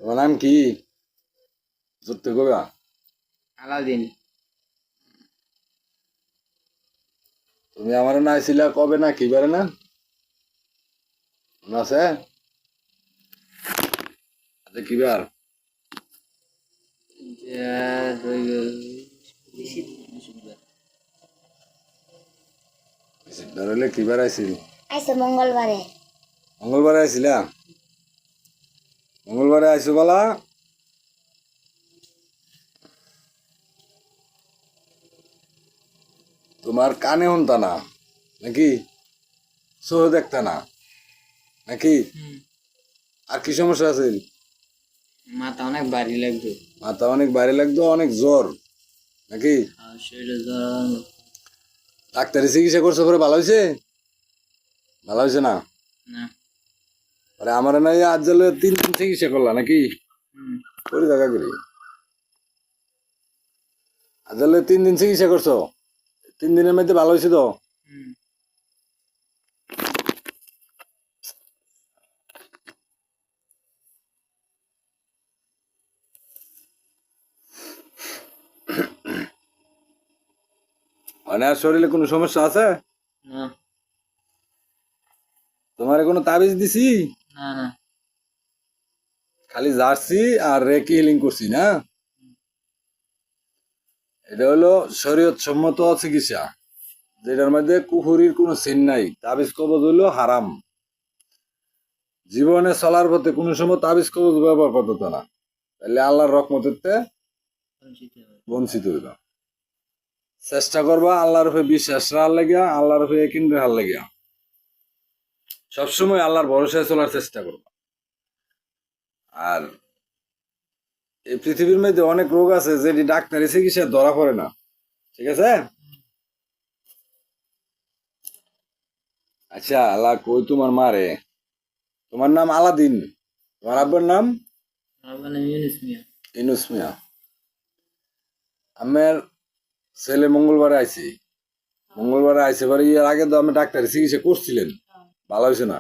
তোমার নাম কি? সত্য কবা। আলাউদ্দিন। তুমি আমার না আইছিলা কবে না কি বারে না মনে আছে? আচ্ছা কি বার? ধরলে কি বার আইছিল? আইসো মঙ্গলবারে। মঙ্গলবারে আইছিলা? মঙ্গলবারে আইসো বলা। তোমার কানে শুনতা না নাকি? চোখে দেখতা না নাকি? আর কি সমস্যা আছে? মাথা অনেক ভারী লাগতো। মাথা অনেক বাইরে লাগতো, অনেক জ্বর নাকি? আর শরীরে জ্বর। ডাক্তারি চিকিৎসা করছো পরে ভালো হয়েছে? ভালো হয়েছে না? না। আরে আমার না আজ জালে 3 দিন চিকিৎসা করলা নাকি? করি জায়গা করি আজ জালে 3 দিন চিকিৎসা করছো, 3 দিনের মধ্যে ভালো হয়েছে তো? মানে আর শরীরে কোনো সমস্যা আছে? না তোমার কোনো তাবিজ দিছি? না না। খালি জার্সি আর রেকি হিলিং করছি না। এটা হলো শরীয়ত সম্মত চিকিৎসা, যেটার মধ্যে কুফুরির কোনো চিন নাই। তাবিজ কবজ হইলো হারাম। জীবনে চলার পথে কোনো সময় তাবিজ কবজ ব্যবহার করতে না, তাহলে আল্লাহর রহমতে বঞ্চিত হইল। চেষ্টা করবা আল্লাহর উপরে বিশ্বাস রাখার লাগিয়া, আল্লাহর উপরে একিন রাখার লাগিয়া। সবসময় আল্লাহর ভরসায় চলার চেষ্টা করবা। আর এই পৃথিবীর মধ্যে অনেক রোগ আছে যেটি ডাক্তারি চিকিৎসা ধরা পড়ে না, ঠিক আছে? আচ্ছা আল্লাহ কই তোমার মারে? তোমার নাম আলাদিন, তোমার আব্বার নাম আমার নাম ইউনুস মিয়া। ইনুস মিয়া। আমার ছেলে মঙ্গলবারে আইছি, মঙ্গলবারে আইসে পরে এর আগে তো আমি ডাক্তারি চিকিৎসা করছিলেন, ভালো হয়েছে না।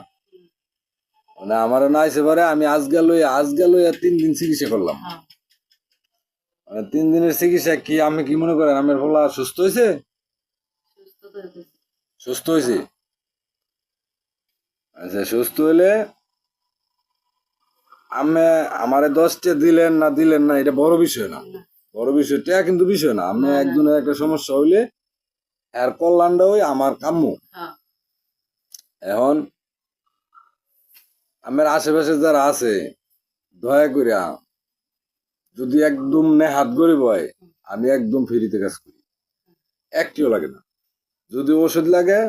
মানে আমার না আইসে পরে আমি আজ গেল 3 দিন চিকিৎসা করলাম। মানে 3 দিনের চিকিৎসা কি আমি কি মনে করেন আমার ফলা সুস্থ হয়েছে? সুস্থ হয়েছে। আচ্ছা সুস্থ হইলে আমি আমারে 10টা দিলেন না এটা বড় বিষয় না। বড় বিষয়টা কিন্তু বিষয় না। আমি একজনের একটা সমস্যা হইলে এর কল্যাণটা ওই আমার কাম্য। এখন আমার আশেপাশে যারা আছে দয়া করিয়া যদি একদম নেহাত গরিব হয়, আমি একদম ফ্রিতে কাজ করি, একটিও লাগে না। যদি ওষুধ লাগে,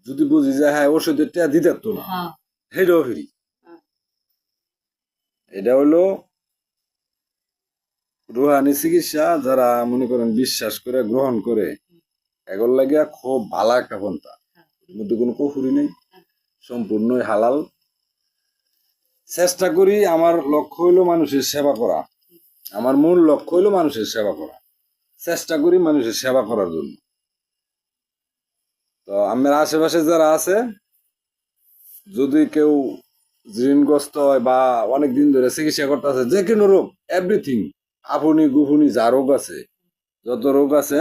যদি বুঝি যে হ্যাঁ ওষুধের টাকা দিতে তো না, সেটাও ফ্রি। এটা হলো রুহানি চিকিৎসা, যারা মনে করেন বিশ্বাস করে গ্রহণ করে, এগুলো লাগিয়া খুব ভালো একটা পন্থা। এর মধ্যে কোনো কুফুরি নেই, সম্পূর্ণই হালাল। চেষ্টা করি, আমার লক্ষ্য হইলো মানুষের সেবা করা। আমার মূল লক্ষ্য হইলো মানুষের সেবা করা। চেষ্টা করি মানুষের সেবা করার জন্য। তো আমার আশেপাশে যারা আছে, যদি কেউ ঋণগ্রস্ত হয় বা অনেক দিন ধরে চিকিৎসা করতে আছে, যে কোনো রোগ, এভরিথিং, আফুনি গুফুনি যা রোগ আছে, যত রোগ আছে,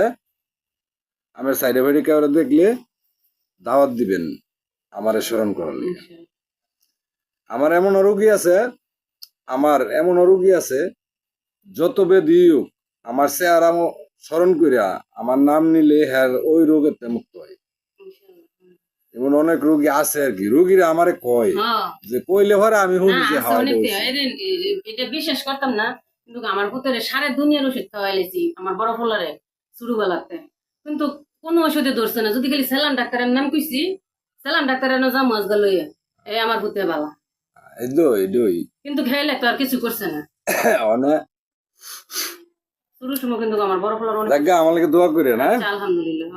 আমার সাইডে ফাইডে কেউ দেখলে দাওয়াত দিবেন আমারে স্মরণ করার লিগে। আমার এমন রোগী আছে যত বেদি হোক, আমার চেহারা স্মরণ করিয়া আমার নাম নিলে হ্যাঁ ওই রোগের মুক্ত হয়। এমন অনেক রোগী আছে আর কি, রোগীরা আমারে কয় যে কইলে ভরে আমি শুনি যে এটা বিশ্বাস করতাম না, কিন্তু আমার পুত্রের সারা দুনিয়ার ওষুধ খাওয়াইলেছি আমার বড় ফলারে ছোটবেলাতে, কিন্তু কোন ওষুধে ধরছে না। যদি খালি সেলাম ডাক্তারের নাম কইছি, সেলাম ডাক্তারের নাম মাছ গেল এই আমার পুত্রে বালা, কিন্তু খাইলে তো আর কিছু করছে না। অনেক শুরু সময় কিন্তু আমার বড় ফলার অনেক আমার লাগে দোয়া করে না। আলহামদুলিল্লাহ।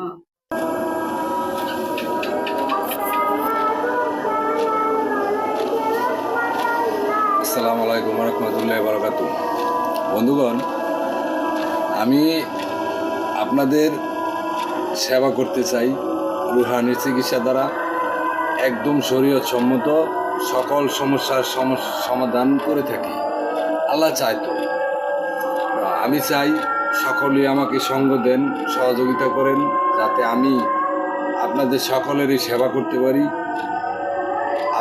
আসসালামু আলাইকুম ওয়া রাহমাতুল্লাহি ওয়া বারাকাতুহু। বন্ধুগণ, আমি আপনাদের সেবা করতে চাই রুহানি চিকিৎসা দ্বারা। একদম শরীয়ত সম্মত সকল সমস্যার সমাধান করে থাকি। আল্লাহ চায় তো। আমি চাই সকলেই আমাকে সঙ্গ দেন, সহযোগিতা করেন, যাতে আমি আপনাদের সকলেরই সেবা করতে পারি।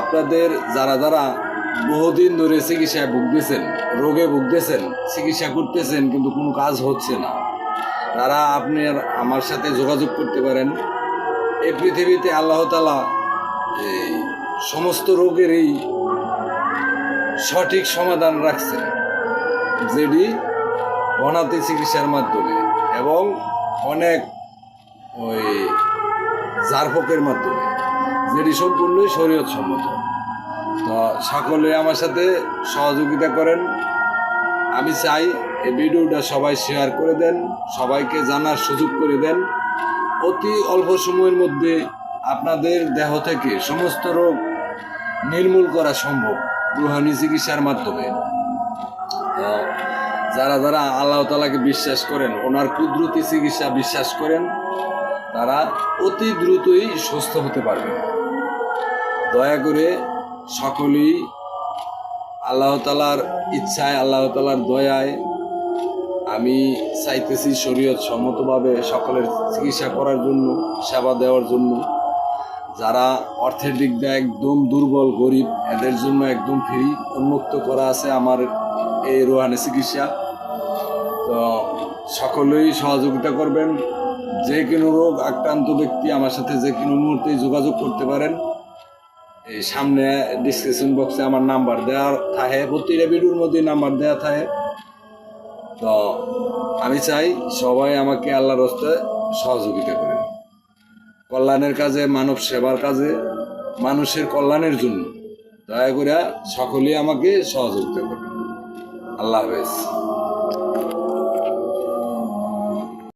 আপনাদের যারা যারা বহুদিন ধরে চিকিৎসায় ভুগতেছেন, রোগে ভুগতেছেন, চিকিৎসা করতেছেন কিন্তু কোনো কাজ হচ্ছে না, তারা আপনার আমার সাথে যোগাযোগ করতে পারেন। এই পৃথিবীতে আল্লাহ তাআলা এই সমস্ত রোগেরই সঠিক সমাধান রাখছেন, যেটি বনাতি চিকিৎসার মাধ্যমে এবং অনেক ওই জারফকের মাধ্যমে, যেটি সম্পূর্ণই শরীয়ত সম্মত। তো সকলে আমার সাথে সহযোগিতা করেন। আমি চাই এই ভিডিওটা সবাই শেয়ার করে দেন, সবাইকে জানার সুযোগ করে দেন। অতি অল্প সময়ের মধ্যে আপনাদের দেহ থেকে সমস্ত রোগ নির্মূল করা সম্ভব রুহানি চিকিৎসার মাধ্যমে। তো যারা যারা আল্লাহ তাআলাকে বিশ্বাস করেন, ওনার কুদরতি চিকিৎসা বিশ্বাস করেন, তারা অতি দ্রুতই সুস্থ হতে পারবেন। দয়া করে সকলেই আল্লাহ তাআলার ইচ্ছায়, আল্লাহ তাআলার দয়ায় আমি চাইতেছি শরীয়ত সম্মতভাবে সকলের চিকিৎসা করার জন্য, সেবা দেওয়ার জন্য। যারা অর্থের দিক দিয়ে একদম দুর্বল, গরিব, এদের জন্য একদম ফ্রি উন্মুক্ত করা আছে আমার এই রুহানি চিকিৎসা। তো সকলেই সহযোগিতা করবেন। যে কোনো রোগ আক্রান্ত ব্যক্তি আমার সাথে যে কোনো মুহূর্তেই যোগাযোগ করতে পারেন। এই সামনে ডিসক্রিপশন বক্সে আমার নাম্বার দেওয়া থাকে, প্রতিটা ভিডিওর মধ্যে নাম্বার দেওয়া থাকে। তো আমি চাই সবাই আমাকে আল্লাহর রাস্তায় সহযোগিতা করেন, কল্যাণের কাজে, মানব সেবার কাজে, মানুষের কল্যাণের জন্য। দয়া করে সকলেই আমাকে সহযোগিতা করবেন। আল্লাহ হাফেজ।